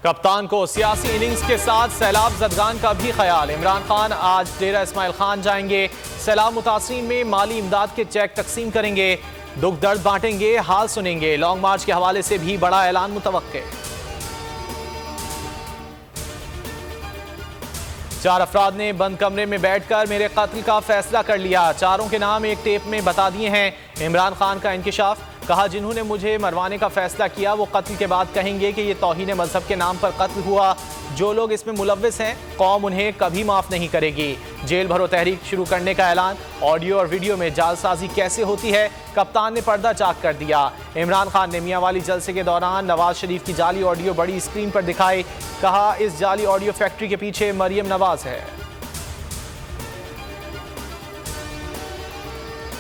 कप्तान को सियासी इनिंग्स के साथ सैलाब जदगान का भी ख्याल। इमरान खान आज डेरा इस्माइल खान जाएंगे। सैलाब मुतासरीन में माली इमदाद के चेक तकसीम करेंगे, दुख दर्द बांटेंगे, हाल सुनेंगे। लॉन्ग मार्च के हवाले से भी बड़ा ऐलान मुतवक्के। 4 अफराद ने बंद कमरे में बैठकर मेरे कत्ल का फैसला कर लिया। चारों के नाम एक टेप में बता दिए हैं। इमरान खान का इंकिशाफ, कहा जिन्होंने मुझे मरवाने का फैसला किया वो कत्ल के बाद कहेंगे कि ये तौहीन मजहब के नाम पर कत्ल हुआ। जो लोग इसमें मुलव्विस हैं कौम उन्हें कभी माफ नहीं करेगी। जेल भरो तहरीक शुरू करने का ऐलान। ऑडियो और वीडियो में जालसाजी कैसे होती है, कप्तान ने पर्दा चाक कर दिया। इमरान खान ने मियां वाली जलसे के दौरान नवाज शरीफ की जाली ऑडियो बड़ी स्क्रीन पर दिखाई। कहा इस जाली ऑडियो फैक्ट्री के पीछे मरियम नवाज है।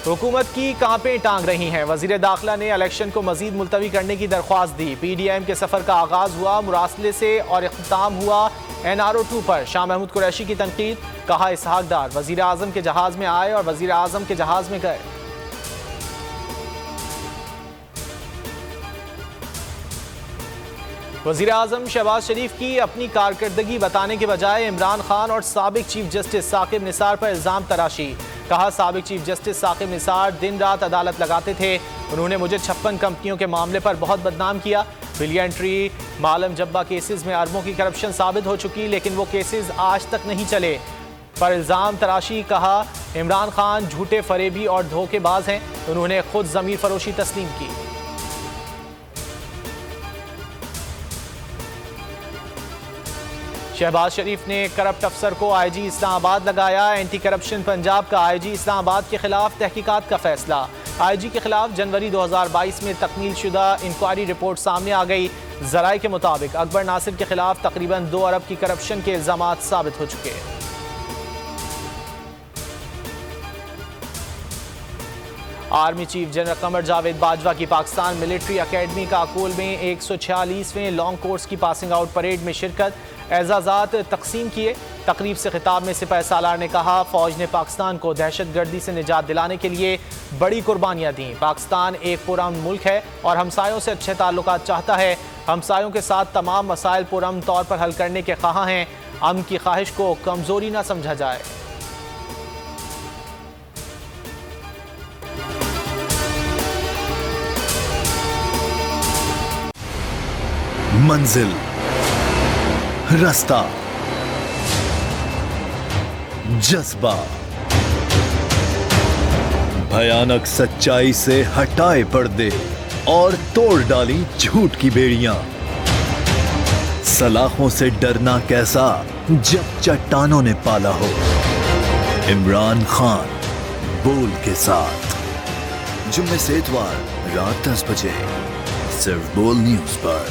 हुकूमत की कांपें टांग रही हैं। वजीर दाखिला ने इलेक्शन को मजीद मुलतवी करने की दरख्वास्त दी। PDM के सफर का आगाज हुआ मुरासले से और इख्तिताम हुआ NRO2 पर। शाह महमूद कुरैशी की तनकीद, कहा इसहाक डार वजीर आजम के जहाज में आए और वजीर आजम के जहाज में गए। वजीर आजम शहबाज शरीफ की अपनी कारकर्दगी बताने के बजाय इमरान खान और साबिक चीफ जस्टिस साकिब निसार पर इल्जाम तराशी। कहा साबिक चीफ जस्टिस साकिब निसार दिन रात अदालत लगाते थे। उन्होंने मुझे 56 कंपनियों के मामले पर बहुत बदनाम किया। बिलियंट्री मालम जब्बा केसेस में अरबों की करप्शन साबित हो चुकी, लेकिन वो केसेस आज तक नहीं चले। पर इल्जाम तराशी, कहा इमरान खान झूठे, फरेबी और धोखेबाज हैं। उन्होंने खुद ज़मीर फरोशी तस्लीम की। शहबाज शरीफ ने करप्ट अफसर को IG इस्लामाबाद लगाया। एंटी करप्शन पंजाब का IG इस्लामाबाद के खिलाफ तहकीकात का फैसला। IG के खिलाफ जनवरी 2022 में तकमील शुदा इंक्वायरी रिपोर्ट सामने आ गई। जराए के मुताबिक अकबर नासिर के खिलाफ तकरीबन 2 अरब की करप्शन के इल्जामात साबित हो चुके हैं। Army chief general Qamar Javed Bajwa की पाकिस्तान मिलिट्री अकेडमी काकोल में 146वें लॉन्ग कोर्स की पासिंग आउट परेड में शिरकत, एजाज़ात तकसीम किए। तकरीब से खिताब में सिपाही सालार ने कहा फौज ने पाकिस्तान को दहशतगर्दी से निजात दिलाने के लिए बड़ी कुर्बानियाँ दी। पाकिस्तान एक पुरअमन मुल्क है और हमसायों से अच्छे ताल्लुकात चाहता है। हमसायों के साथ तमाम मसाइल पुरअमन तौर पर हल करने के ख्वाह हैं। अमन की ख्वाहिश को कमजोरी न समझा जाए। मंजिल, रास्ता, जज्बा, भयानक सच्चाई से हटाए पर्दे और तोड़ डाली झूठ की बेड़ियां। सलाखों से डरना कैसा जब चट्टानों ने पाला हो। इमरान खान बोल के साथ जुम्मे से इतवार रात 10 बजे सिर्फ बोल न्यूज पर।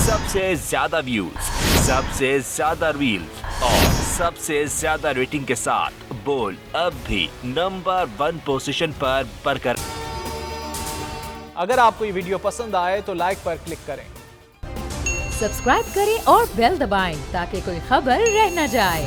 सबसे ज्यादा व्यूज, सबसे ज्यादा रील्स और सबसे ज्यादा रेटिंग के साथ बोल अब भी नंबर 1 पोजीशन पर बरकरार। अगर आपको ये वीडियो पसंद आए तो लाइक पर क्लिक करें, सब्सक्राइब करें और बेल दबाएं ताकि कोई खबर रह न जाए।